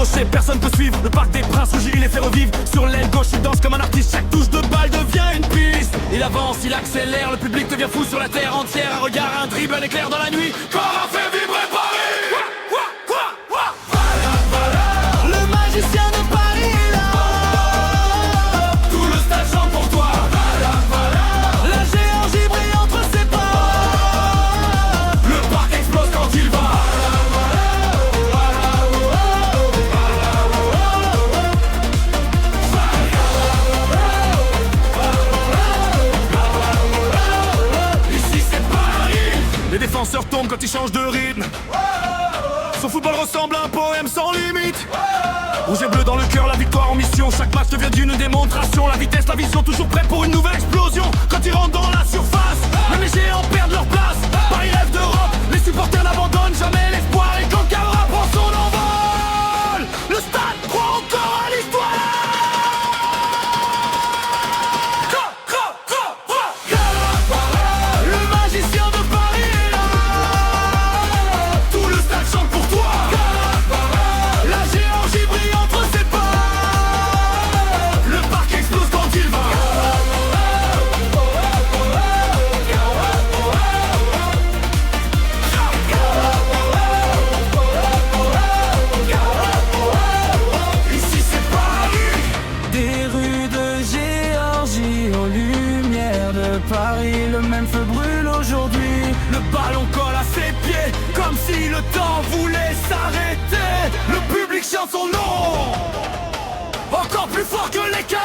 gaucher, personne peut suivre. Le parc des Princes rougit, il les fait revivre. Sur l'aile gauche, il danse comme un artiste. Chaque touche de balle devient une piste. Il avance, il accélère, le public devient fou sur la terre entière. Un regard, un dribble, un éclair dans la nuit. Corps a fait vibrer Paris. Le magicien de Paris est là. Tout le stade chante pour toi. La géorgie brille entre ses pas. Le parc explose quand il va. Ici c'est Paris. Les défenseurs tombent quand ils changent de rythme. Son football ressemble à un poème sans limite. Rouge et bleu dans le cœur, la victoire en mission. Chaque match devient d'une démonstration. La vitesse, la vision, toujours prêt pour une nouvelle explosion. Quand ils rentrent dans la surface, même les géants perdent leur place. Paris rêve d'Europe, les supporters n'abandonnent jamais l'espoir. Et quand Cabra prend son envol, le stade croit encore à l'histoire. Le magicien de Paris est là. Tout le stade chante pour toi. La géorgie brille entre ses pas. Le parc explose quand il va. Ici c'est Paris. Des rues de Géorgie aux lumières de Paris, le même feu brûle aujourd'hui. Le ballon colle à ses pieds, comme si le temps voulait s'arrêter. Le public chante son nom, encore plus fort que les canons.